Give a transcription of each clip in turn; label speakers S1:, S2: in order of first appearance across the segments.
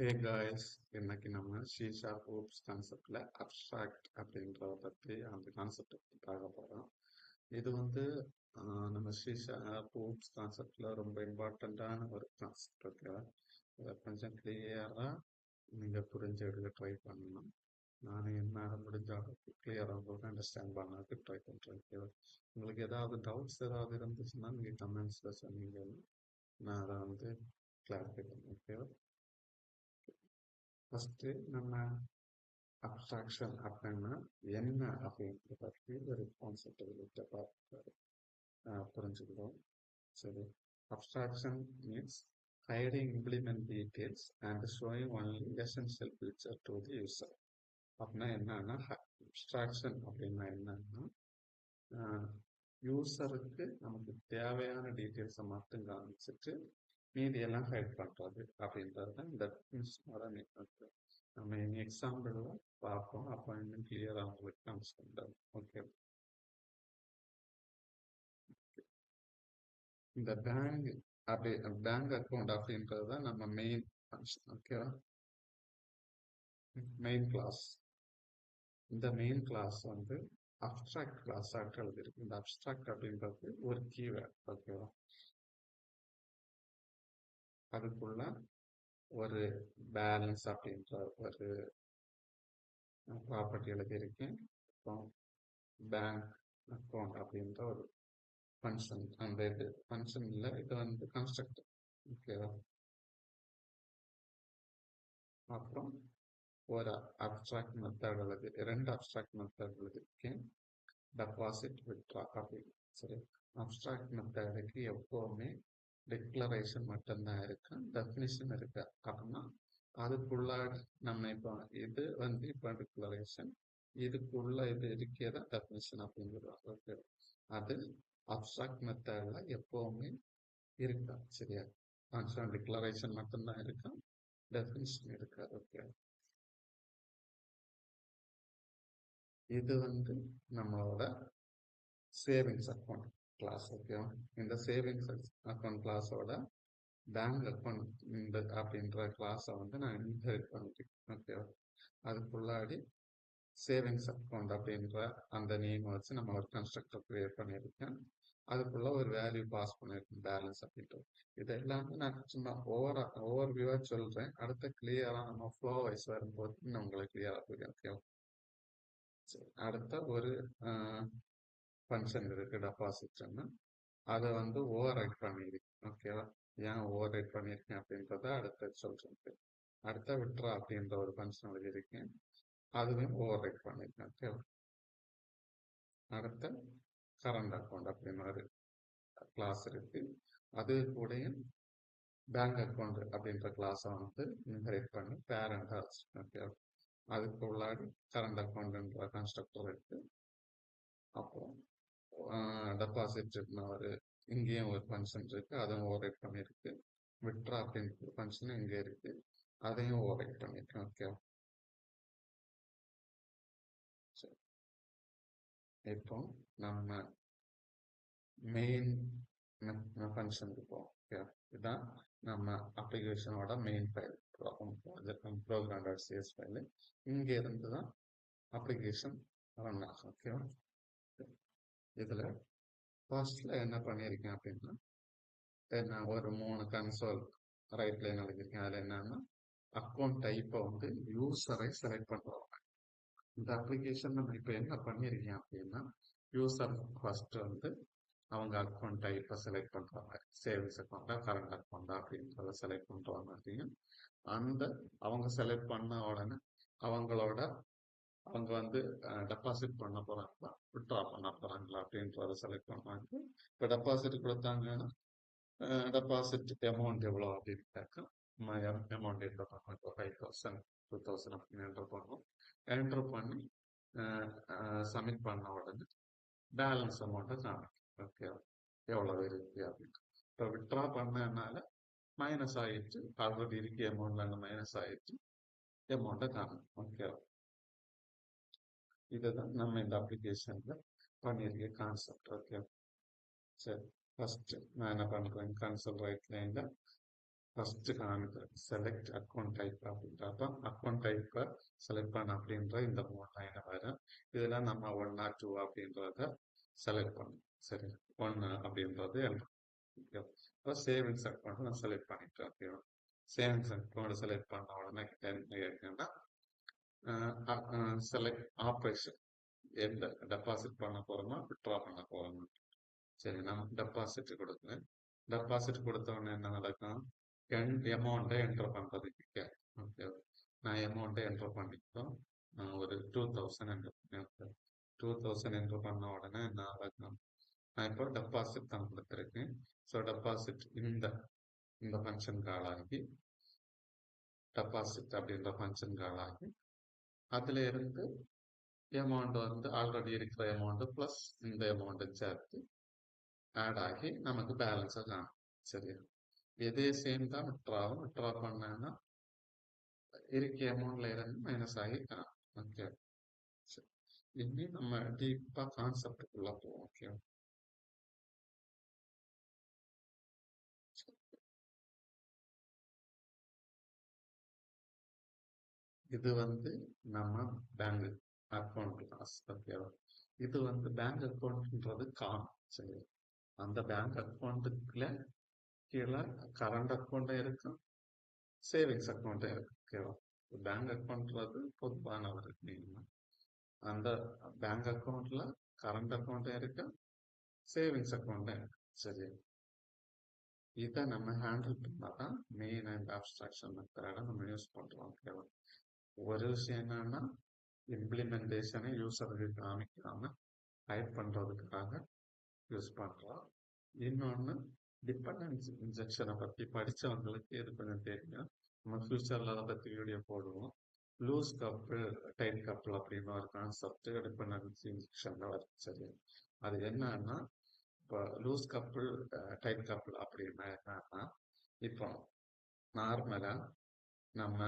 S1: Hey guys, இன்னைக்கு நம்ம Sheesha hoops கான்செப்ட்ல அப்ஸ்ட்ராக்ட் அப்படின்றத பற்றி அந்த கான்செப்ட் பற்றி பார்க்க போகிறோம். இது வந்து நம்ம ஷீஷா ஹூப்ஸ் கான்செப்ட்ல ரொம்ப இம்பார்ட்டண்ட்டான ஒரு கான்செப்ட் ஓகேவா. இதை கொஞ்சம் கிளியராக நீங்கள் புரிஞ்சு எடுக்க ட்ரை பண்ணணும். நான் என்னால் முடிஞ்ச அளவுக்கு கிளியராக உங்களுக்கு அண்டர்ஸ்டாண்ட் பண்ணதுக்கு ட்ரை பண்ணுறேன் ஓகேவா. உங்களுக்கு ஏதாவது டவுட்ஸ் ஏதாவது இருந்துச்சுன்னா நீங்கள் கமெண்ட்ஸில் சொன்னீங்கன்னா நான் அதை வந்து கிளாரிஃபை பண்ணுவேன் ஓகேவா. ஃபஸ்ட்டு நம்ம அப்ஸ்ட்ராக்ஷன் அப்படின்னா என்ன அப்படின்றத பற்றி ஒரு கான்செப்ட் புரிஞ்சுக்கிறோம். சரி, abstraction means hiding implement details and showing only essential feature to the user. அப்படின்னா என்னன்னா அப்ஸ்ட்ராக்ஷன் அப்படின்னா என்னன்னா யூசருக்கு நமக்கு தேவையான டீட்டெயில்ஸை மட்டும் காமிச்சிட்டு மீதி எல்லாம் ஹைட் பண்ணுறது அப்படின்றது தான் இந்த டெஃபினிஷனோட மீனிங். நம்ம இனி எக்ஸாம்பிளில் பார்ப்போம், அப்போ இன்னும் கிளியராக உங்களுக்கு அண்டர்ஸ்டாண்ட் ஆகும். ஓகே, இந்த பேங்க் அக்கௌண்ட் அப்படின்றது தான் நம்ம மெயின் ஃபங்க்ஷன் ஓகேவா, மெயின் கிளாஸ். இந்த மெயின் கிளாஸ் வந்து அப்ஸ்ட்ராக்ட் கிளாஸ் எழுதிருக்கு. இந்த அப்ஸ்ட்ராக்ட் அப்படின்றது ஒரு கீவேர்ட் ஓகேவா. அதுக்குள்ள ஒரு பேலன்ஸ் அப்படின்ற ஒரு ப்ராப்பர்ட்டி எழுதியிருக்கேன். அப்புறம் பேங்க் அக்கௌண்ட் அப்படின்ற ஒரு ஃபங்க்ஷன், அந்த இது ஃபங்க்ஷன் இல்லை, இது வந்து கன்ஸ்ட்ரக்டர் ஓகேவா. அப்புறம் ஒரு அப்ஸ்ட்ராக்ட் மெத்தட் எழுதி, ரெண்டு அப்ஸ்ட்ராக்ட் மெத்தட் எழுதியிருக்கேன், டெபாசிட் வித்ட்ரா அப்படின்னு. சரி, அப்ஸ்ட்ராக்ட் மெத்தடுக்கு எப்போவுமே டிக்ளரேஷன் மட்டும்தான் இருக்கு, டெஃபினிஷன் இருக்கு. அப்படின்னா அதுக்குள்ள நம்ம இப்போ இது வந்து இப்போ டிக்ளரேஷன், இதுக்குள்ள இது இருக்கிறத டெஃபினிஷன் அப்படிங்கிறது ஓகே. அது அப்ஸ்ட்ராக்ட் மெத்தட்ல எப்பவுமே இருக்கா. சரியா, ஃபங்க்ஷன் டிக்ளரேஷன் மட்டும்தான் இருக்கா, டெஃபினிஷன் இருக்கா. ஓகே, இது வந்து நம்மளோட சேவிங்ஸ் அக்கௌண்ட் கிளாஸ் ஓகே. இந்த சேவிங்ஸ் அக்கௌண்ட் கிளாஸோட பேங்க் அக்கௌண்ட் இந்த அப்படின்ற கிளாஸை வந்து நான் இன்ஹெரிட் பண்ணிட்டேன் ஓகேவா. அதுக்குள்ளாடி சேவிங்ஸ் அக்கௌண்ட் அப்படின்ற அந்த நேம் வச்சு நம்ம ஒரு கன்ஸ்ட்ரக்டர் கிரியேட் பண்ணியிருக்கேன். அதுக்குள்ள ஒரு வேல்யூ பாஸ் பண்ணியிருக்கேன், பேலன்ஸ் அப்படின்ட்டு. இது எல்லாமே நான் சும்மா ஓவர் வியூவா சொல்றேன். அடுத்த கிளியரா நம்ம ஃப்ளோ வைஸ் வரும்போது இன்னும் உங்களுக்கு கிளியரா புரியும் ஓகேவா. சரி, அடுத்த ஒரு ஃபங்க்ஷன் இருக்கு டெபாசிட்னு, அதை வந்து ஓவர் ரைட் பண்ணியிருக்கேன் ஓகேவா. ஏன் ஓவர் ரைட் பண்ணியிருக்கேன் அப்படின்றத அடுத்த சொல்றேன். அடுத்த விட்ரா அப்படின்ற ஒரு ஃபங்க்ஷன் எழுதியிருக்கேன், அதுவே ஓவர் ரைட் பண்ணியிருக்கேன் ஓகேவா. அடுத்த கரண்ட் அக்கௌண்ட் அப்படின்னு ஒரு கிளாஸ் இருக்கு, அது கூட பேங்க் அக்கௌண்ட் அப்படின்ற கிளாஸை வந்து இன்ஹெரிட் பண்ணி பேரண்டா வச்சிருக்கேன் ஓகேவா. அதுக்கு உள்ளாடி கரண்ட் அக்கௌண்ட்ன்ற கன்ஸ்ட்ரக்டர் இருக்கு. அப்புறம் டெபாசிட் ஒரு இங்கேயும் ஒரு ஃபங்க்ஷன் இருக்கு, அதுவும் ஓவர்ரைட் பண்ணியிருக்கு. விட்ரா அப்படின்ற ஃபங்க்ஷன் இங்கே இருக்கு, அதையும் ஓவர்ரைட் பண்ணியிருக்கேன் ஓகே. சரி, இப்போ நம்ம மெயின் ஃபங்க்ஷனுக்கு போவோம் ஓகே. இதுதான் நம்ம அப்ளிகேஷனோட மெயின் ஃபைல், program.cs ஃபைல். இங்கே இருந்து தான் அப்ளிகேஷன் ரன் ஆகும் ஓகேவா. இதுல ஃபர்ஸ்ட்ல என்ன பண்ணியிருக்கேன் அப்படின்னா, நான் ஒரு 3 கன்சோல் ரைட் லைன் எழுதியிருக்கேன். அதில் என்னன்னா அக்கௌண்ட் டைப்பை வந்து யூசரை செலக்ட் பண்ணுறோம். இந்த அப்ளிகேஷன் நம்ம இப்போ என்ன பண்ணியிருக்கேன் அப்படின்னா, யூசர் ஃபர்ஸ்ட் வந்து அவங்க அக்கௌண்ட் டைப்பை செலக்ட் பண்ணுறாங்க, சேவிங்ஸ் அக்கௌண்ட்டா கரண்ட் அக்கௌண்ட்டா அப்படின்றத செலக்ட் பண்ணுறாங்க அப்படின்னு. அந்த அவங்க செலக்ட் பண்ண உடனே அவங்க வந்து டெபாசிட் பண்ண போறாங்களா விட்ரா பண்ண போறாங்களா அப்படின்றத செலக்ட் பண்ணுவாங்க. இப்போ டெபாசிட் கொடுத்தாங்கன்னா டெபாசிட் அமௌண்ட் எவ்வளோ அப்படின்னு கேட்க அமௌண்ட் என்டர் பண்ணுவோம். இப்போ 5,000 2,000 அப்படின்னு என்டர் பண்ணுவோம். என்டர் பண்ணி சப்மிட் பண்ண உடனே பேலன்ஸ் அமௌண்ட்டை காமிக்கும் ஓகே, எவ்வளோ இருக்கு அப்படின்னு. இப்போ விட்ரா பண்ணனால மைனஸ் ஆயிடுச்சு, ஆல்ரெடி இருக்க அமௌண்ட்ல மைனஸ் ஆயிடுச்சு, அமௌண்ட்டை காமிக்கும் ஓகே. இதுதான் நம்ம இந்த அப்ளிகேஷன்ல பண்ணியிருக்க கான்செப்ட் ஓகே. சரி, ஃபர்ஸ்ட் நான் என்ன பண்றேன், கன்சோல் ரைட் லைன்ல ஃபர்ஸ்ட் காமிக்கிற செலக்ட் அக்கௌண்ட் டைப் அப்படின்றப்ப அக்கௌண்ட் டைப்பை செலக்ட் பண்ண அப்படின்ற இந்த 3 லைனை வரும். இதில் நம்ம 1 or 2 அப்படின்றத செலக்ட் பண்ணணும். சரி, 1 அப்படின்றது இப்போ சேவிங்ஸ் அக்கௌண்ட் நான் செலக்ட் பண்ணிட்டேன். ஓகேவா, சேவிங்ஸ் அக்கௌண்ட் செலக்ட் பண்ண உடனே என்ன இருக்குன்னா செலக்ட் ஆப்ரேஷன், எந்த டெபாசிட் பண்ண போறோமா வித்ட்ரா பண்ண போறோமா. சரி, நான் டெபாசிட் கொடுக்குறேன். டெபாசிட் கொடுத்த உடனே என்ன நடக்கும், அமௌண்ட்டை என்டர் பண்றதுக்கு ஓகே, நான் அமௌண்ட்டை என்டர் பண்ணிக்கிட்டோம். ஒரு 2000 என்டர் பண்ணியிருக்கேன். 2000 என்டர் பண்ண உடனே என்ன நடக்கும், நான் இப்போ டெபாசிட் தான் கொடுத்துருக்கேன். ஸோ டெபாசிட் இந்த ஃபங்க்ஷன் கால் ஆகி டெபாசிட் அப்படின்ற ஃபங்க்ஷன் கால் ஆகி அதுல இருந்து அமௌண்ட் வந்து ஆல்ரெடி இருக்கிற அமௌண்ட் பிளஸ் இந்த அமௌண்ட் சேர்த்து ஆட் ஆகி நமக்கு பேலன்ஸை காணும். சரியா, இதே சேம் தான் வித்ட்ரா பண்ணேன்னா இருக்க அமௌண்ட்ல இருந்து மைனஸ் ஆகி காணும். ஓகே, இனி நம்ம டீப்பா கான்செப்டுக்குள்ள போவோம். ஓகே, இது வந்து நம்ம பேங்க் அக்கௌண்ட் காசு. ஓகேவா, இது வந்து பேங்க் அக்கௌண்ட்ன்றது காணும். சரி, அந்த பேங்க் அக்கௌண்ட்டுக்குள்ள கீழே கரண்ட் அக்கௌண்ட் இருக்கும், சேவிங்ஸ் அக்கௌண்ட் இருக்கு. ஓகேவா, பேங்க் அக்கௌண்ட்ன்றது பொதுவானவர் அப்படின்னா அந்த பேங்க் அக்கௌண்ட்ல கரண்ட் அக்கௌண்ட் இருக்கு, சேவிங்ஸ் அக்கௌண்ட் இருக்கு. சரி, இதை நம்ம ஹேண்டில் பண்ணாதான் மெயின் அண்ட் அப்ஸ்ட்ராக்ஷன் மெத்தடை நம்ம யூஸ் பண்றோம். ஓகேவா, ஒரு விஷயம் என்னன்னா இம்ப்ளிமெண்டேஷனை யூசருக்கு காமிக்காம ஹைட் பண்றதுக்காக யூஸ் பண்றோம். இன்னொன்னு டிபெண்டன்சி இன்ஜெக்ஷனை பத்தி படிச்சவங்களுக்கு இது கொஞ்சம் தெரியும். நம்ம ஃபியூச்சர்ல அதை பத்தி வீடியோ போடுவோம். லூஸ் கப்பு டைட் கப்பிள் அப்படின்னு ஒரு கான்செப்ட் டிபெண்டன்சி இன்ஜெக்ஷன்ல வருது. சரி, அது என்னன்னா இப்போ லூஸ் கப்பிள் டைட் கப்பிள் அப்படின்னா என்னன்னா, இப்போ நார்மலா நம்ம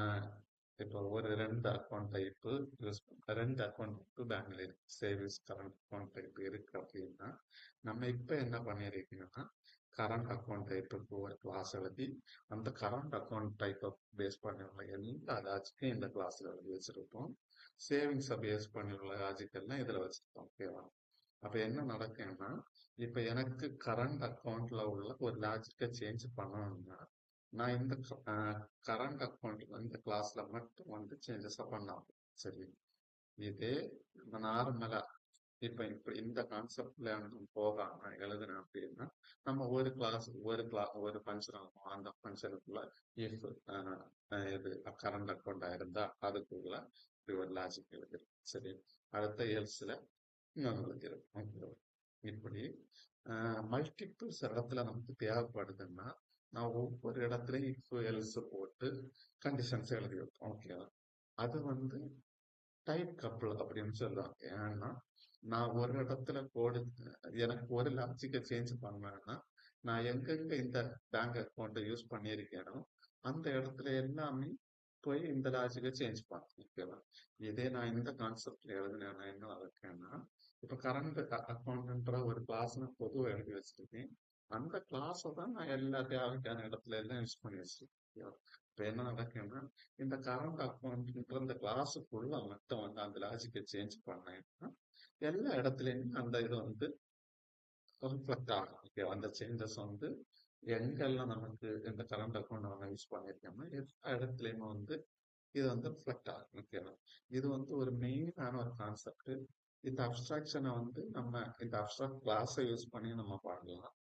S1: இப்போ ஒரு 2 account type use 2 account type பேங்க்ல இருக்கு, சேவிங்ஸ் கரண்ட் அக்கௌண்ட் டைப் இருக்கு அப்படின்னா நம்ம இப்ப என்ன பண்ணிருக்கீங்கன்னா கரண்ட் அக்கௌண்ட் டைப்புக்கு ஒரு கிளாஸ் எழுதி அந்த கரண்ட் அக்கௌண்ட் டைப்பை பேஸ் பண்ணி உள்ள எல்லா லாஜிக்கும் இந்த கிளாஸ்ல எழுதி வச்சிருப்போம். சேவிங்ஸை பேஸ் பண்ணி உள்ள லாஜிக்கெல்லாம் இதுல வச்சிருப்போம். ஓகேவா, அப்ப என்ன நடக்கும்னா இப்ப எனக்கு கரண்ட் அக்கௌண்ட்ல உள்ள ஒரு லாஜிக்கை சேஞ்ச் பண்ணணும்னா நான் இந்த கரண்ட் அக்கௌண்ட் இந்த கிளாஸ்ல மட்டும் வந்து சேஞ்சஸ் பண்ணலாம். சரி, இதே நார்மலா இப்ப இப்ப இந்த கான்செப்ட்ல போகாம எழுதுனேன் அப்படின்னா நம்ம ஒரு ஃபங்க்ஷன் ஆகும். அந்த ஃபங்க்ஷனுக்குள்ள இஃப் இது கரண்ட் அக்கௌண்டா இருந்தா அதுக்குள்ள இப்படி ஒரு லாஜிக் எழுதிடும். சரி, அடுத்த எல்ஸ்ல இன்னொன்று எழுதிடும். இப்படி மல்டிபிள்ஸ் இடத்துல நமக்கு தேவைப்படுதுன்னா நான் ஒவ்வொரு இடத்துலையும் இஃப் எல்ஸ் போட்டு கண்டிஷன்ஸ் எழுதி வைப்போம். ஓகேவா, அது வந்து டைப் கப்பிள் அப்படின்னு சொல்லுவாங்க. ஏன்னா நான் ஒரு இடத்துல கோடு எனக்கு ஒரு லாஜிக்கை சேஞ்ச் பண்ணேன்னா நான் எங்கெங்க இந்த பேங்க் அக்கௌண்ட்டை யூஸ் பண்ணியிருக்கேனோ அந்த இடத்துல எல்லாமே போய் இந்த லாஜிக்கை சேஞ்ச் பண்ணேன். ஓகேவா, இதே நான் இந்த கான்செப்ட்ல எழுதுனேன்னா என்ன இருக்கேன்னா இப்ப கரண்ட் அக்கௌண்ட்ன்ற ஒரு கிளாஸ் நான் பொதுவாக எழுதி வச்சிருக்கேன். அந்த கிளாஸை தான் நான் எல்லா தேவைக்கான இடத்துல எல்லாம் யூஸ் பண்ணி வச்சிருக்கேன். இப்ப என்ன நடக்குன்னா இந்த கரண்ட் அக்கௌண்ட்ன்ற இந்த கிளாஸுக்குள்ள மட்டும் வந்து அந்த லாஜிக்கை சேஞ்ச் பண்ணேன்னா எல்லா இடத்துலயுமே அந்த இது வந்து ரிஃப்ளெக்ட் ஆகும். ஓகே, அந்த சேஞ்சஸ் வந்து எங்கெல்லாம் நமக்கு இந்த கரண்ட் அக்கௌண்ட் நம்ம யூஸ் பண்ணியிருக்கோமோ எல்லா இடத்துலயுமே வந்து இது வந்து ரிஃப்ளெக்ட் ஆகும். ஓகேவா, இது வந்து ஒரு மெயினான ஒரு கான்செப்ட். இந்த அப்ஸ்ட்ராக்ஷனை வந்து நம்ம இந்த அப்ஸ்ட்ராக்ட் கிளாஸை யூஸ் பண்ணி நம்ம பண்ணலாம்.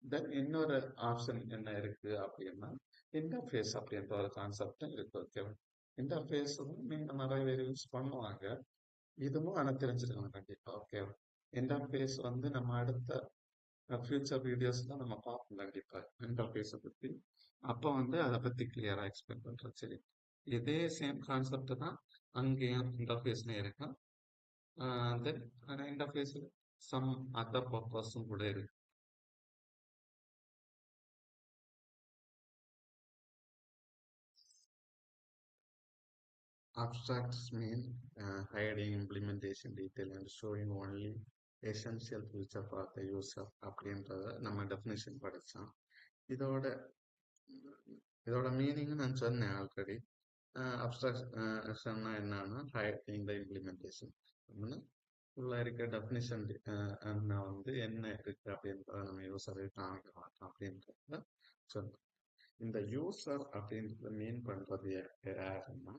S1: தென் இன்னொரு ஆப்ஷன் என்ன இருக்கு அப்படின்னா இன்டர்ஃபேஸ் அப்படின்ற ஒரு கான்செப்ட் இருக்கு. ஓகேவா, இன்டர்ஃபேஸ் நீங்க நிறைய பேர் யூஸ் பண்ணுவாங்க, இதுவும் ஆனா தெரிஞ்சிருக்கணும் கண்டிப்பா. ஓகேவா, இன்டர்ஃபேஸ் வந்து நம்ம அடுத்த ஃபியூச்சர் வீடியோஸ்ல நம்ம பார்ப்போம் கண்டிப்பா இன்டர்ஃபேஸை பத்தி. அப்போ வந்து அதை பத்தி கிளியரா எக்ஸ்பிளைன் பண்றேன். சரி, இதே சேம் கான்செப்ட் தான் அங்கேயும் இன்டர்ஃபேஸ்ல இருக்கும். தென் இன்டர்ஃபேஸ்ல சம் அதர் பர்பஸும் கூட இருக்கு. Abstracts mean hiding implementation detail and showing only essential feature for the user அப்படின்றத நம்ம டெஃபினிஷன் படித்தோம். இதோட இதோட மீனிங் நான் சொன்னேன் ஆல்ரெடி. அப்ஸ்ட்ராக்ஷன்னா என்னன்னா இந்த இம்ப்ளிமெண்டேஷன் அப்படின்னா உள்ள இருக்க டெஃபினிஷன் வந்து என்ன இருக்கு அப்படின்றத நம்ம யூசருக்கு காமிக்க மாட்டோம் அப்படின்றத சொன்னோம். இந்த யூசர் அப்படின்றத மீன் பண்றது யாருன்னா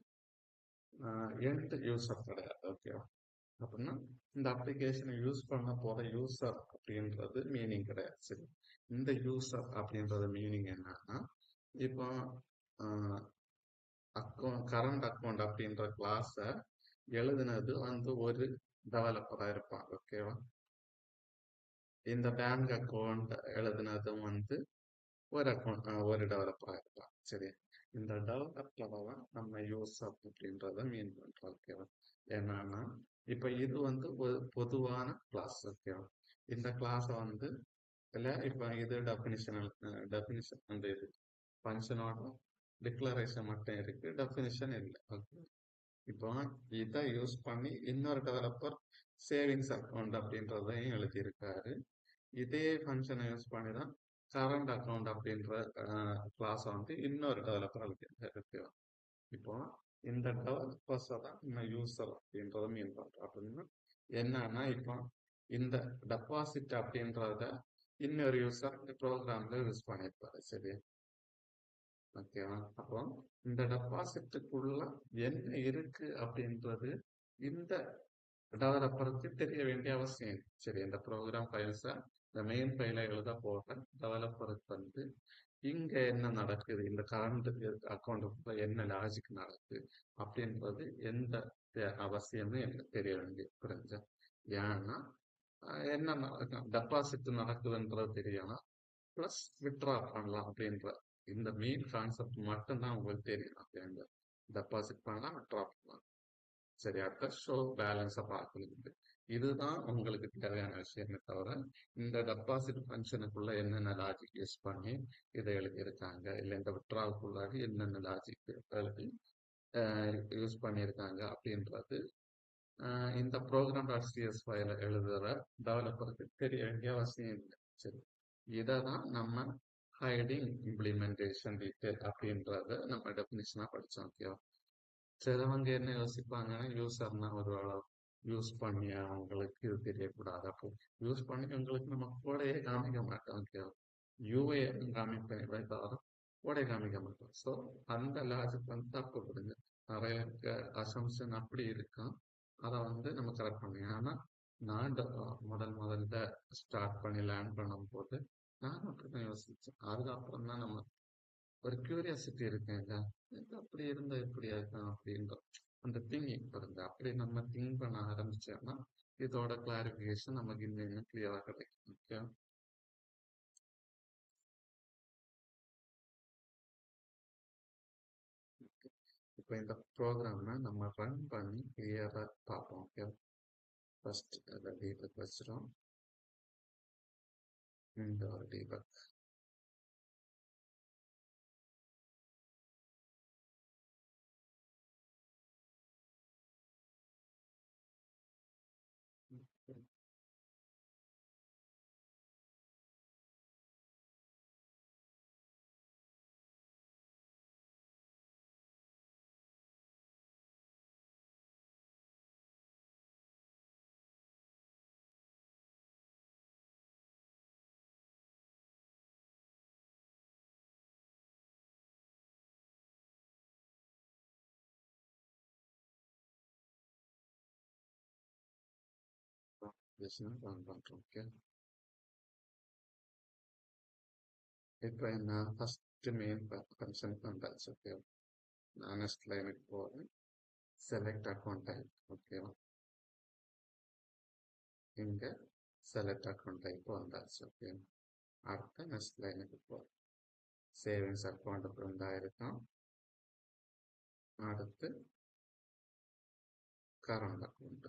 S1: எண்ட் யூசர் கிடையாது. ஓகேவா? அப்படின்னா இந்த அப்ளிகேஷனை யூஸ் பண்ண போற யூசர் அப்படின்றது மீனிங் கிடையாது. சரி, இந்த யூசர் அப்படின்றது மீனிங் என்னன்னா இப்போ கரண்ட் அக்கௌண்ட் அப்படின்ற கிளாஸை எழுதுனது வந்து ஒரு டெவலப்பரா இருப்பாங்க. ஓகேவா? இந்த பேங்க் அக்கௌண்ட் எழுதுனதும் வந்து ஒரு டெவலப்பரா இருப்பாங்க. சரி, இந்த டெவலப்பரை தான் நம்ம யூசர் அப்படின்றத மீன் பண்றோம். ஓகேவா? என்னன்னா இப்ப இது வந்து ஒரு பொதுவான கிளாஸ். ஓகேவா? இந்த கிளாஸை வந்து இல்ல இப்ப இது டெபினிஷன் அந்த இது ஃபங்க்ஷனோட டிக்ளரேஷன் மட்டும் இருக்கு, டெபினிஷன் இல்லை. ஓகே, இப்போ இதை யூஸ் பண்ணி இன்னொரு டெவலப்பர் சேவிங்ஸ் அக்கௌண்ட் அப்படின்றதையும் எழுதியிருக்காரு. இதே ஃபங்க்ஷனை யூஸ் பண்ணி தான் கரண்ட் அக்கௌண்ட் அப்படின்ற கிளாஸை வந்து இன்னொரு டெவலப்பர் எழுதியிருக்காரு. இப்போ இந்த டெவலப்பர்ஸை தான் நம்ம யூசர் அப்படின்றத மீன் பண்றோம். அப்படின்னா என்னன்னா இப்போ இந்த டெபாசிட் அப்படின்றத இன்னொரு யூசர் ப்ரோக்ராம்ல யூஸ் பண்ணியிருப்பாரு. சரி, ஓகேவா? அப்போ இந்த டெபாசிட்டுக்குள்ள என்ன இருக்கு அப்படின்றது இந்த டெவலப்பருக்கு தெரிய வேண்டிய அவசியம் இல்லை. சரி, இந்த ப்ரோக்ராம் ஃபைல்ஸை இந்த மெயின் ஃபைலை எழுத போக டெவலப்பருக்கு வந்து இங்க என்ன நடக்குது, இந்த கரண்ட் அக்கௌண்ட்டுக்குள்ள என்ன லாஜிக் நடக்குது அப்படின்றது எந்த அவசியமும் எனக்கு தெரிய வேண்டிய புரிஞ்சா. ஏன்னா என்ன டெபாசிட் நடக்குதுன்றது தெரியணும், பிளஸ் வித்ட்ரா பண்ணலாம் அப்படின்ற இந்த மெயின் கான்செப்ட் மட்டும்தான் உங்களுக்கு தெரியும். அப்படின்ற டெபாசிட் பண்ணலாம், வித்ட்ரா பண்ணலாம். சரி, அடுத்த ஷோ பேலன்ஸை பார்க்கணும். இதுதான் உங்களுக்கு தேவையான விஷயமே தவிர இந்த டெபாசிட் ஃபங்க்ஷனுக்குள்ள என்னென்ன லாஜிக் யூஸ் பண்ணி இதை எழுதியிருக்காங்க, இல்லை இந்த வித்ட்ராவுக்குள்ளாடி என்னென்ன லாஜிக் எழுதி யூஸ் பண்ணியிருக்காங்க அப்படின்றது இந்த ப்ரோக்ராம் டாட் சிஎஸ் ஃபைல எழுதுற டெவலப்பருக்கு தெரிய வேண்டிய அவசியம் இல்லை. சரி, இதை தான் நம்ம ஹைடிங் இம்ப்ளிமெண்டேஷன் டீட்டெயில் அப்படின்றத நம்ம டெஃபினிஷனாக படித்தோம். ஓகேவா? சிலவங்க என்ன யோசிப்பாங்கன்னா யூசர்னா ஒரு யூஸ் பண்ணி அவங்களுக்கு இது தெரியக்கூடாது. அப்போ யூஸ் பண்ணி உங்களுக்கு நம்ம கோடையே காமிக்க மாட்டோம். ஓகேவா? யூஏ காமிப்பேன் தவிர கோடை காமிக்க மாட்டோம். ஸோ அந்த லாஜிக் வந்து தப்பு கொடுங்க. நிறைய அசம்ஷன் அப்படி இருக்கும், அதை வந்து நம்ம கரெக்ட் பண்ணுங்க. ஆனால் நான் முதல்ல ஸ்டார்ட் பண்ணி லேர்ன் பண்ணும் போது நான் அப்படிதான் யோசிச்சேன். அதுக்கப்புறம் தான் நம்ம ஒரு கியூரியாசிட்டி இருக்குங்க, இது அப்படி இருந்தா எப்படியா இருக்கும் அப்படின்ற அந்த திங்கிங் பாருங்க. அப்படி நம்ம திங்க் பண்ண ஆரம்பிச்சோம்னா இதோட கிளாரிபிகேஷன் நமக்கு இன்னும் கிளியரா கிடைக்கும். ஓகே, இப்போ இந்த ப்ரோக்ராமை நம்ம ரன் பண்ணி கிளியரா பார்ப்போம். ஓகே, ஃபர்ஸ்ட் அதை டீபக் வச்சிடும். இந்த ஒரு டீபக் ரன் பண்றோம். ஓகே, இப்போ என்ன ஃபர்ஸ்ட் மெயின் ஃபங்க்ஷனுக்கு வந்தாச்சு. ஓகே, நான் நெக்ஸ்ட் லைனுக்கு போகிறேன். Select account type. ஓகேவா? இங்கே செலக்ட் அக்கௌண்ட் டைப் வந்தாச்சு. ஓகே, அடுத்த நெக்ஸ்ட் லைனுக்கு போகிறேன். சேவிங்ஸ் அக்கௌண்ட் இருந்தாயிருக்கும். அடுத்து கரண்ட் அக்கௌண்ட்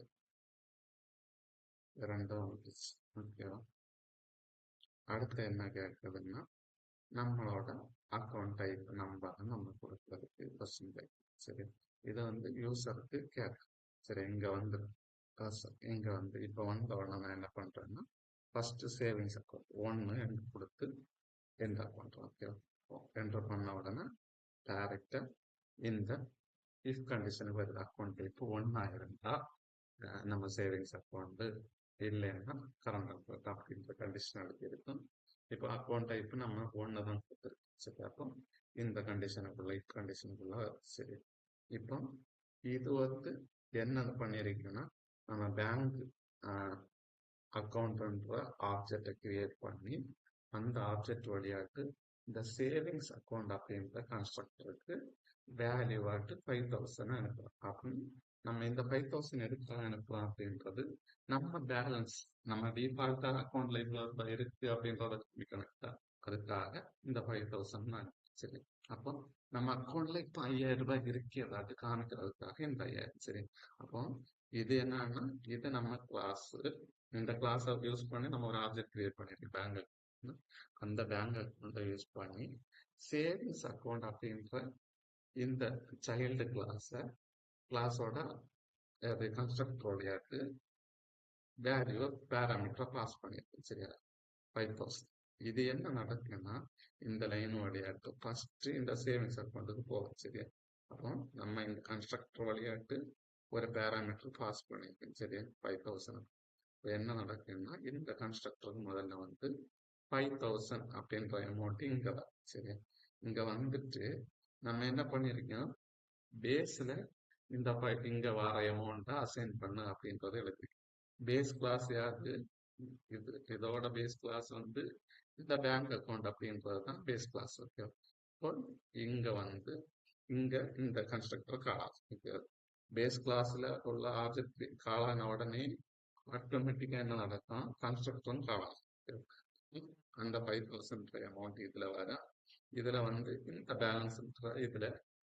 S1: ரெண்டும் வந்துச்சு. ஓகேவா? அடுத்து என்ன கேட்குதுன்னா நம்மளோட அக்கௌண்ட் டைப் நம்பர் நம்ம கொடுக்கறதுக்கு கொஸ்டின் டைப். சரி, இதை வந்து யூசருக்கு கேட்கும். சரி, இங்க வந்து இப்போ வந்த உடனே நான் என்ன பண்றேன்னா ஃபர்ஸ்ட் சேவிங்ஸ் அக்கௌண்ட் 1 என்று கொடுத்து என்டர் பண்றோம். ஓகே, என்டர் பண்ண உடனே டைரக்டா இந்த இஃப் கண்டிஷன் வருது. அக்கௌண்ட் டைப் 1 இருந்தா நம்ம சேவிங்ஸ் அக்கௌண்ட், இல்லைன்னா கரண்ட் அக்கௌண்ட் அப்படின்ற கண்டிஷன் இருக்கும். இப்போ அக்கௌண்ட் டைப் நம்ம 1 தான் கொடுத்துருக்கு. சரி, அப்போ இந்த கண்டிஷனுக்குள்ள இஃப் கண்டிஷனுக்குள்ள சரி. இப்போ இது வந்து என்ன பண்ணிருக்குன்னா, நம்ம பேங்க் அக்கௌண்ட்ன்ற ஆப்ஜெக்டை கிரியேட் பண்ணி அந்த ஆப்ஜெக்ட் வழியாட்டு இந்த சேவிங்ஸ் அக்கௌண்ட் அப்படின்ற கன்ஸ்ட்ரக்டருக்கு வேல்யூ ஆட்டு 5000 அனுப்புறோம். அப்படின்னு நம்ம இந்த 5000 எதுக்காக அனுப்புறோம் அப்படின்றது நம்ம பேலன்ஸ், நம்ம டிஃபால்ட்டா அக்கௌண்ட்ல இவ்வளவு இருக்கு அப்படின்றத கணக்கு. அதுக்காக இந்த 5000 சரி. அப்போ நம்ம அக்கௌண்ட்ல இப்ப 5000 ரூபாய் இருக்கு ஏதாவது காமிக்கிறதுக்காக இந்த 5000. சரி, அப்போ இது என்னன்னா, இது நம்ம கிளாஸ், இந்த கிளாஸை யூஸ் பண்ணி நம்ம ஒரு ஆப்ஜெக்ட் கிரியேட் பண்ணிருக்கோம் பேங்க். அந்த பேங்க் அக்கௌண்ட்டை யூஸ் பண்ணி சேவிங்ஸ் அக்கௌண்ட் அப்படின்ற இந்த சைல்டு கிளாஸோட கன்ஸ்ட்ரக்டரோடையாக்கு வேல்யூ பேராமீட்டரை பாஸ் பண்ணிருக்கு. சரியா, 5000. இது என்ன நடக்குன்னா, இந்த லைன் வழியாட்டு ஃபர்ஸ்ட் இந்த சேவிங்ஸ் அக்கௌண்ட்டுக்கு போகும். சரியா, அப்போ நம்ம இந்த கன்ஸ்ட்ரக்டர் வழியாட்டு ஒரு பேராமீட்டர் பாஸ் பண்ணிருக்கோம். சரியா, 5000. இப்போ என்ன நடக்குன்னா, இந்த கன்ஸ்ட்ரக்டருக்கு முதல்ல வந்து 5000 அப்படின்ற அமௌண்ட் இங்க தான். சரியா, இங்க வந்துட்டு நம்ம என்ன பண்ணிருக்கோம், பேஸ்ல இந்த இங்க வர அமௌண்ட்டை அசைன் பண்ணு அப்படின்றத எழுதி. பேஸ் கிளாஸ் யாரு, இதோட பேஸ் கிளாஸ் வந்து இந்த பேங்க் அக்கௌண்ட் அப்படின்றது தான் பேஸ் கிளாஸ். ஓகே, இப்போ இங்க வந்து இங்க இந்த கன்ஸ்ட்ரக்டர் கால் பேஸ் கிளாஸ்ல உள்ள ஆப்ஜெக்ட் கால் ஆன உடனே ஆட்டோமேட்டிக்கா என்ன நடக்கும், கன்ஸ்ட்ரக்டரும் கால் ஆகும். அந்த 5000 அமௌண்ட் இதுல வர, இதுல வந்து இந்த பேலன்ஸ் இதுல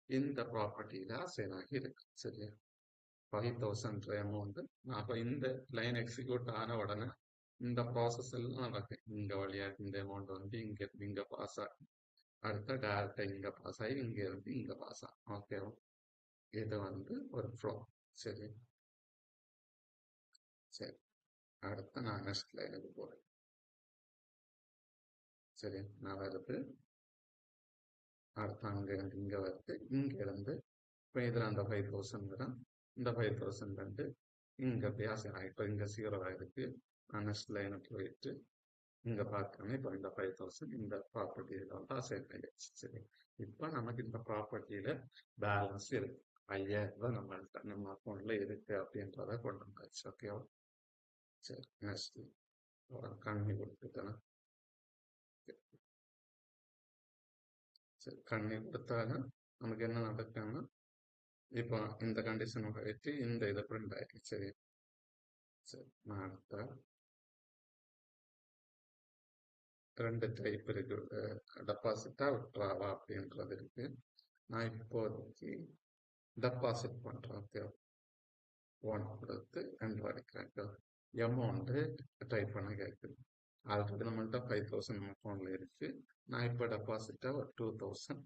S1: இந்த ப்ராப்பர்ட்டியில அசைன் ஆகி இருக்கு. சரியா, 5000 அமௌண்ட் அப்ப இந்த லைன் எக்ஸிக்யூட் ஆன உடனே இந்த ப்ராசஸ் எல்லாம் நடக்கும். இங்க வழியா இந்த அமௌண்ட் வந்து இங்க பாஸ் ஆகும். அடுத்த டேரக்டா இங்க பாஸ் ஆகி இங்க இருந்து இங்க பாஸ் ஆகும். ஓகேவா, இது வந்து ஒரு ஃப்ளோ. சரி சரி, அடுத்து நான் நெக்ஸ்ட் லைனுக்கு போறேன். சரி, நான் வருது அடுத்து அங்க இருந்து இங்க வருது, இங்க இருந்து இப்போ இதுல அந்த 5000 வரும். இந்த 5000 வந்து இங்க வித்தியாசம் இப்போ இங்க 0 ஆயிருக்கு. நான் நெக்ஸ்ட் லைனுக்கு போயிட்டு இங்க பார்த்தோன்னே இப்போ இந்த 5000 இந்த ப்ராப்பர்ட்டியில வந்து அசைன் ஆயிடுச்சு. சரி, இப்போ நமக்கு இந்த ப்ராப்பர்ட்டியில பேலன்ஸ் இருக்கு. 5000 நம்ம அக்கௌண்ட்ல இருக்கு அப்படின்றத கொண்டு வந்தாச்சு. ஓகேவா, சரி நெக்ஸ்ட் கண்ணி கொடுத்துட்டேன். சரி, கண்ணி கொடுத்தாலும் நமக்கு என்ன நடக்குன்னா, இப்போ இந்த கண்டிஷன் வச்சு இந்த இதை பிரிண்ட் ஆயிடுச்சு. சரி சரி, நான் அடுத்த 2 டைப் இருக்கு, டெபாசிட்டா விட்ராவா அப்படின்றது இருக்கு. நான் இப்போதைக்கு டெபாசிட் பண்றேன். ஓகே, 1 கொடுத்து 2 அடிக்கிறேன். அமௌண்ட் டைப் பண்ண கேட்குது. ஆல்ரெடி நம்மள்ட்ட 5000 நம்ம அக்கௌண்ட்ல இருக்கு. நான் இப்போ டெபாசிட்டா ஒரு 2000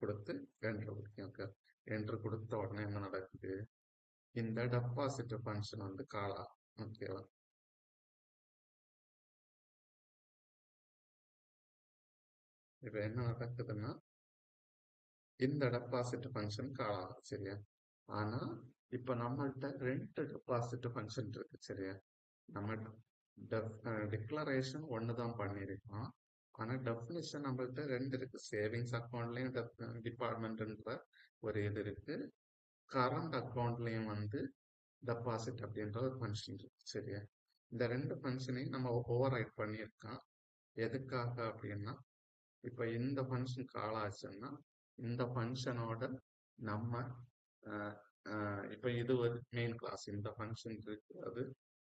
S1: கொடுத்து என்ட்ரு கொடுத்தேன். ஓகே, என்ட்ரு கொடுத்த உடனே என்ன நடக்குது, இந்த டெபாசிட் ஃபங்க்ஷன் வந்து கால் ஆகும். ஓகேவா, இப்போ என்ன நடக்குதுன்னா, இந்த டெபாசிட் ஃபங்க்ஷன் கால் ஆகும். சரியா, ஆனா இப்போ நம்மள்ட்ட 2 டெபாசிட் ஃபங்க்ஷன் இருக்கு. சரியா, நம்ம டிக்ளரேஷன் 1 தான் பண்ணியிருக்கோம். ஆனா டெஃபினிஷன் நம்மள்ட்ட 2 இருக்கு. சேவிங்ஸ் அக்கௌண்ட்லயும் டிபார்ட்மெண்ட்ன்ற ஒரு இது இருக்கு, கரண்ட் அக்கௌண்ட்லயும் வந்து டெபாசிட் அப்படின்ற ஒரு ஃபங்க்ஷன் இருக்கு. சரியா, இந்த 2 ஃபங்க்ஷனையும் நம்ம ஓவர் ரைட் பண்ணியிருக்கோம். எதுக்காக அப்படின்னா, இப்போ இந்த ஃபங்க்ஷன் கால் ஆச்சுன்னா இந்த ஃபங்க்ஷனோட நம்ம இப்போ இது ஒரு மெயின் கிளாஸ், இந்த ஃபங்க்ஷன் இருக்கு, அது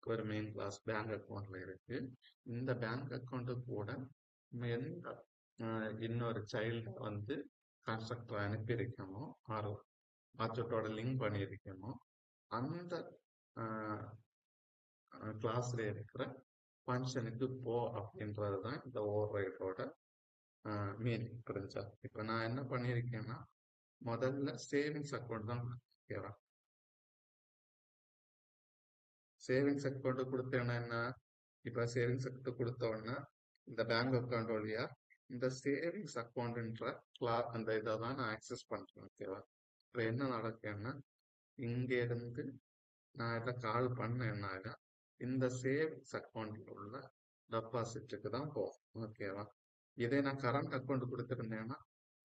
S1: ஒரு மெயின் கிளாஸ் பேங்க் அக்கௌண்ட்ல இருக்கு. இந்த பேங்க் அக்கௌண்ட் கூட நம்ம எந்த இன்னொரு சைல்டு வந்து கன்ஸ்ட்ரக்டர் அனுப்பியிருக்கோமோ, ஆப்ஜெக்டோட லிங்க் பண்ணியிருக்கோமோ, அந்த கிளாஸ்ல இருக்கிற ஃபங்க்ஷனுக்கு போ அப்படின்றது தான் இந்த ஓவர் ரைடோட மீனிங். புரிஞ்சா, இப்போ நான் என்ன பண்ணியிருக்கேன்னா, முதல்ல சேவிங்ஸ் அக்கௌண்ட் தான். ஓகேவா, சேவிங்ஸ் அக்கௌண்ட் கொடுத்தேன்னா என்ன, இப்போ சேவிங்ஸ் அக்கௌண்ட் கொடுத்த உடனே இந்த பேங்க் அக்கௌண்ட் வழியா இந்த சேவிங்ஸ் அக்கௌண்ட்ன்ற அந்த இதை தான் நான் ஆக்சஸ் பண்றேன். ஓகேவா? இப்போ என்ன நடக்குன்னா, இங்க இருந்து நான் இதை கால் பண்ணேன்னாக்கா இந்த சேவிங்ஸ் அக்கௌண்ட்ல உள்ள டெபாசிட்டுக்கு தான் போகும். ஓகேவா? இதே நான் கரண்ட் அக்கௌண்ட் கொடுத்துருந்தேன்னா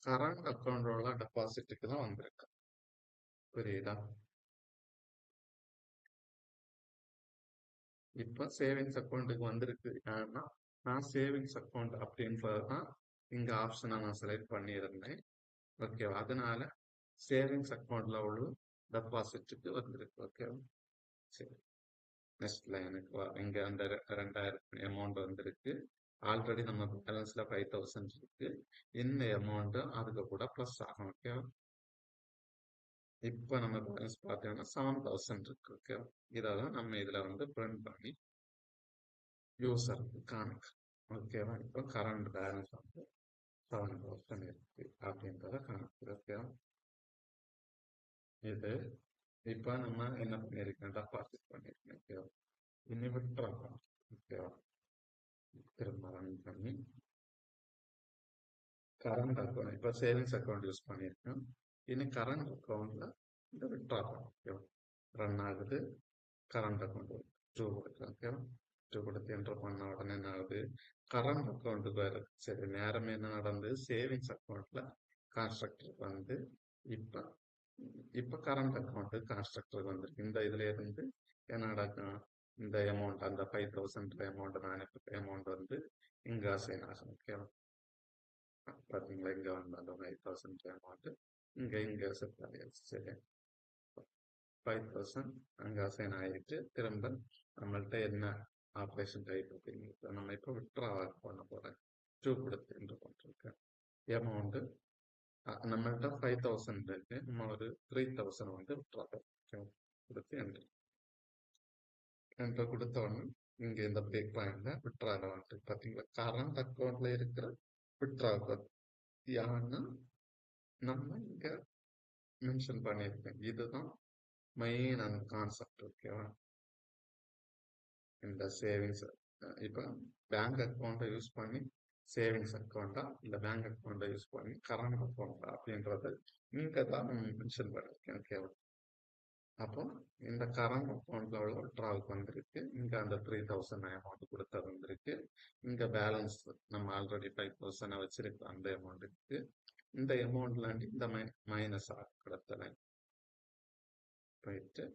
S1: கரண்ட் அக்கௌண்டோட டெபாசிட்டுக்கு தான் வந்திருக்கு. புரியுதா? இப்ப சேவிங்ஸ் அக்கௌண்ட்டுக்கு வந்திருக்கு. ஏன்னா நான் சேவிங்ஸ் அக்கௌண்ட் அப்படின்றதான் இங்க ஆப்ஷனை நான் செலக்ட் பண்ணியிருந்தேன். ஓகேவா? அதனால சேவிங்ஸ் அக்கௌண்ட்ல உள்ள டெபாசிட்டுக்கு வந்திருக்கு. ஓகேவா? சரி, நெக்ஸ்ட் லைனுக்கு இங்க அந்த 2000 அமௌண்ட் வந்திருக்கு. ஆல்ரெடி நம்ம பேலன்ஸ்ல 5000 இருக்கு. இந்த அமௌண்ட் அதுக்கு கூட பிளஸ் ஆகும். ஓகேவா? இப்ப நம்ம பேலன்ஸ் பார்த்தீங்கன்னா 7000 இருக்கு. ஓகேவா? இதான் நம்ம இதுல பிரிண்ட் பண்ணி யூசருக்கு காமிக்கும். ஓகேவா? இப்போ கரண்ட் பேலன்ஸ் 7000 இருக்கு அப்படின்றத காமிக்குது. ஓகேவா? இது இப்போ நம்ம என்ன பண்ணியிருக்கோம், டெபாசிட் பண்ணியிருக்கோம். ஓகேவா? இனி விட்ரா பண்ணலாம். ஓகேவா? திரும்ப ரன் பண்ணி கரண்ட் அக்கௌண்ட் இப்போ சேவிங்ஸ் அக்கௌண்ட் யூஸ் பண்ணியிருக்கோம். இனி கரண்ட் அக்கௌண்ட்ல இந்த விட்ரா பண்ணலாம். ஓகேவா? ரன் ஆகுது. கரண்ட் அக்கௌண்ட் 2 கொடுக்குறேன். ஓகேவா? 2 கொடுத்து என்டர் பண்ண உடனே என்ன ஆகுது, கரண்ட் அக்கௌண்ட்டுக்கு வருது. சரி, நேரம் என்ன நடந்து சேவிங்ஸ் அக்கௌண்ட்ல கான்ஸ்ட்ரக்டருக்கு இப்ப இப்ப கரண்ட் அக்கௌண்ட் கான்ஸ்ட்ரக்டருக்கு வந்திருக்கு. இந்த இதுல இருந்து என்ன நடக்கும், இந்த அமௌண்ட் அந்த 5000 அமௌண்ட் நான் அனுப்பிட்ட அமௌண்ட் இங்க அசைன் ஆகும். ஓகேவா? பாத்தீங்களா, இங்க அந்த 5000 அமௌண்ட் இங்க செட் ஆகிடுச்சு. சரி, 5000 அங்க அசைன் ஆயிடுச்சு. திரும்ப நம்மள்ட்ட என்ன ஆப்ரேஷன் டைப் அப்படிங்கிறது நம்ம இப்போ விட்ரா பண்ண போறேன். 2 கொடுத்து என்ட்ரு பண்ணிருக்கேன். அமௌண்ட் நம்மள்ட்ட 5000 இருக்கு. நம்ம ஒரு 3000 விட்ரா கொடுத்து என்ட்ரு கொடுத்த உடனே இங்க இந்த பிரேக் பாயிண்ட்ல விட்ரால பாத்தீங்களா, கரண்ட் அக்கௌண்ட்ல இருக்கிற விட்ரா யாருன்னா நம்ம இங்க மென்ஷன் பண்ணியிருக்கேன். இதுதான் மெயின் அந்த கான்செப்ட். ஓகேவா? இந்த சேவிங்ஸ் இப்போ பேங்க் அக்கௌண்ட்டை யூஸ் பண்ணி சேவிங்ஸ் அக்கௌண்ட்டா இல்லை பேங்க் அக்கௌண்ட்டை யூஸ் பண்ணி கரண்ட் அக்கௌண்ட்டா அப்படின்றது இங்கே தான் மென்ஷன் பண்ணியிருக்கேன். ஓகேவா? அப்போ இந்த கரண்ட் அக்கௌண்ட்ல உள்ள விட்ராவுக்கு வந்திருக்கு. இங்க அந்த 3000 அமௌண்ட் கொடுத்தது வந்திருக்கு. இங்க பேலன்ஸ் நம்ம ஆல்ரெடி 5000 வச்சிருக்கோம். அந்த அமௌண்ட் இருக்கு. இந்த அமௌண்ட்ல இந்த மைனஸ் கிடத்தல போயிட்டு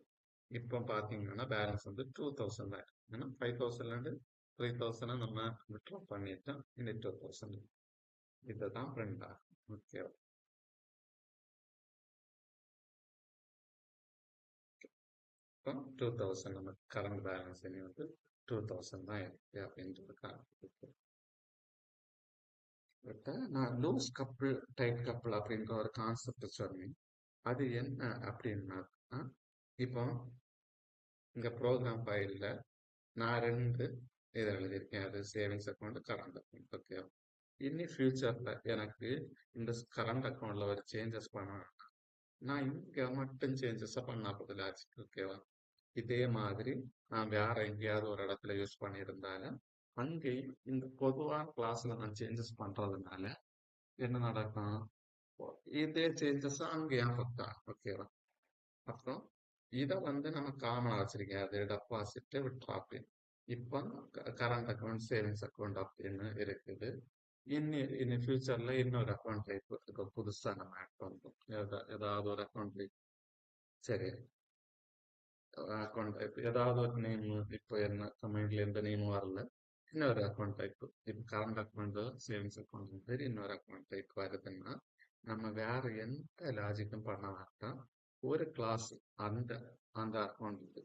S1: இப்போ பாத்தீங்கன்னா பேலன்ஸ் 2000 தான். ஏன்னா 5000 3000 நம்ம விட்ரா பண்ணிட்டோம். இந்த 2000 இதுதான் பிரிண்ட் ஆகும். ஓகே, இப்போ 2000 நம்ம கரண்ட் பேலன்ஸ் இனி 2000 தான் இருக்கு அப்படின்றது காமிக்கு. இப்போ நான் லூஸ் கப்பிள் டைட் கப்பிள் அப்படின்ற ஒரு கான்செப்ட் சொன்னேன். அது என்ன அப்படின்னா, இப்போ இங்க ப்ரோக்ராம் ஃபைல்ல நான் 2 இதை எழுதியிருக்கேன். அது savings account, current account. Okay, இனி ஃபியூச்சர்ல எனக்கு இந்த கரண்ட் அக்கௌண்ட்ல ஒரு சேஞ்சஸ் பண்ணணும், நான் இங்க மட்டும் சேஞ்சஸ் பண்ணா போதில்லை. ஓகேவா? இதே மாதிரி நான் வேற எங்கேயாவது ஒரு இடத்துல யூஸ் பண்ணியிருந்தாலும் அங்கேயும் இந்த பொதுவான கிளாஸ்ல நான் சேஞ்சஸ் பண்றதுனால என்ன நடக்கும், இதே சேஞ்சஸ் அங்கேயும் அஃபெக்ட் ஆகும். ஓகேவா? அப்புறம் இதை நம்ம காமனா வச்சிருக்கேன். அது டெபாசிட் விட்ரா அப்படின்னு. இப்போ கரண்ட் அக்கௌண்ட் சேவிங்ஸ் அக்கௌண்ட் அப்படின்னு இருக்குது. இனி ஃபியூச்சர்ல இன்னொரு அக்கௌண்ட் டைப் இப்போ புதுசா நம்ம ஆட் பண்றோம். ஏதாவது ஒரு அக்கௌண்ட் டைப். சரி, அக்கௌண்ட் டைப் ஏதாவது ஒரு நேம். இப்போ என்ன கமெண்ட்ல எந்த நேமும் வரல. இன்னொரு அக்கௌண்ட் டைப் இப்போ கரண்ட் அக்கௌண்ட் சேவிங்ஸ் அக்கௌண்ட் மாதிரி இன்னொரு அக்கௌண்ட் டைப் வருதுன்னா நம்ம வேற எந்த லாஜிக்கும் பண்ண வேண்டாம். ஒரு கிளாஸ் அந்த அந்த அக்கௌண்ட்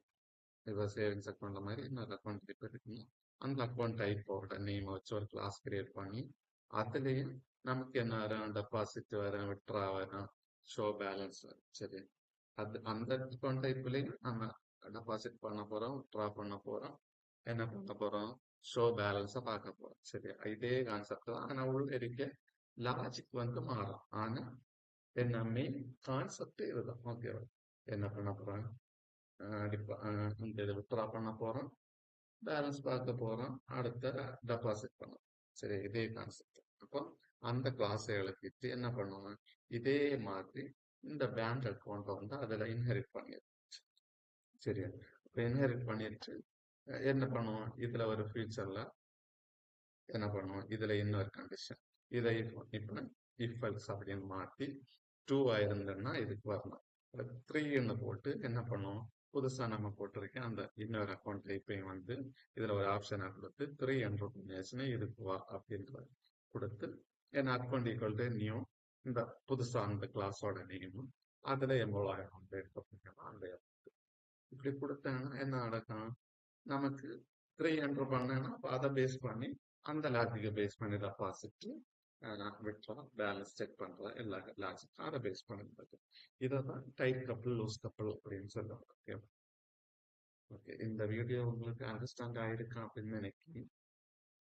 S1: இப்போ சேவிங்ஸ் அக்கௌண்ட் மாதிரி இன்னொரு அக்கௌண்ட் டைப் இருக்குன்னா அந்த அக்கௌண்ட் டைப்போட நேம் வச்சு ஒரு கிளாஸ் கிரியேட் பண்ணி அதுலேயும் நமக்கு என்ன வரும், டெபாசிட் வரும், விட்ரா வரும், ஷோ பேலன்ஸ் வரும். சரி, அது அந்த அக்கௌண்ட் டைப்லேயும் நம்ம டெபாசிட் பண்ண போறோம், விட்ரா பண்ண போறோம், என்ன பண்ண போறோம், ஷோ பேலன்ஸை பார்க்க போறோம். சரி, இதே கான்செப்ட் தான். ஆனால் உள்ள இருக்க லாஜிக் மாறும். ஆனா என்ன மெயின் கான்செப்ட் இதுதான். ஓகேவா? என்ன பண்ண போறோம், இந்த இதை வித்ட்ரா பண்ண போறோம், பேலன்ஸ் பார்க்க போறோம், அடுத்த டெபாசிட் பண்ண. சரி, இதே கான்செப்ட். அப்போ அந்த கிளாஸை எழுதிட்டு என்ன பண்ணுவோம், இதே மாதிரி இந்த பேங்க் அக்கௌண்ட்டை வந்து அதில் இன்ஹெரிட் பண்ணிடுவோம். சரியா? இப்போ இன்ஹெரிட் பண்ணிட்டு என்ன பண்ணுவோம், இதுல ஒரு ஃபியூச்சர்ல என்ன பண்ணுவோம், இதுல இன்னொரு கண்டிஷன், இதை இப்போ இஃப் எல்ஸ் அப்படின்னு மாற்றி 2 ஆயிருந்ததுன்னா இதுக்கு வரணும். 3ன்னு போட்டு என்ன பண்ணுவோம், புதுசா நம்ம போட்டிருக்கேன் அந்த இன்னொரு அக்கௌண்ட் டைப்பையும் வந்து இதுல ஒரு ஆப்ஷனை கொடுத்து 3 என்ற காம்பினேஷனை இதுக்கு வா அப்படின்ற கொடுத்து என் அக்கௌண்ட் ஈக்குவல் டு நியூ, இந்த புதுசா அந்த கிளாஸோட நேமும் அதுல எவ்வளோ அமௌண்ட் எடுக்கப்பட்டோம் அந்த இப்படி கொடுத்தாங்கன்னா என்ன நடக்கும், நமக்கு 3 என்டர் பண்ணேன்னா அதை பேஸ் பண்ணி அந்த லாஜிக்கை பேஸ் பண்ணி டெபாசிட் விட்ரா பேலன்ஸ் செக் பண்ற எல்லா லாஜிக் அதை பேஸ் பண்ணுறது. இதை தான் டைட் கப்பல் லூஸ் கப்பல் அப்படின்னு சொல்லுவாங்க. ஓகே ஓகே, இந்த வீடியோ உங்களுக்கு அண்டர்ஸ்டாண்ட் ஆயிருக்கும் அப்படின்னு நினைக்கிறேன்.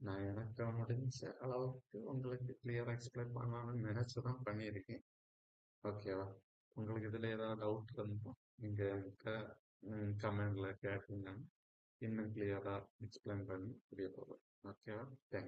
S1: நான் எனக்கு முடிஞ்ச அளவுக்கு உங்களுக்கு கிளியரா எக்ஸ்பிளைன் பண்ணணும்னு நினைச்சுதான் பண்ணியிருக்கேன். ஓகேவா? உங்களுக்கு இதுல ஏதாவது டவுட் இருந்தா நீங்க கமெண்ட்ல கேட்டீங்கன்னா இன்னும் கிளியரா எக்ஸ்பிளைன் பண்ணி புரிய போகிறோம். ஓகேவா? தேங்க்ஸ்.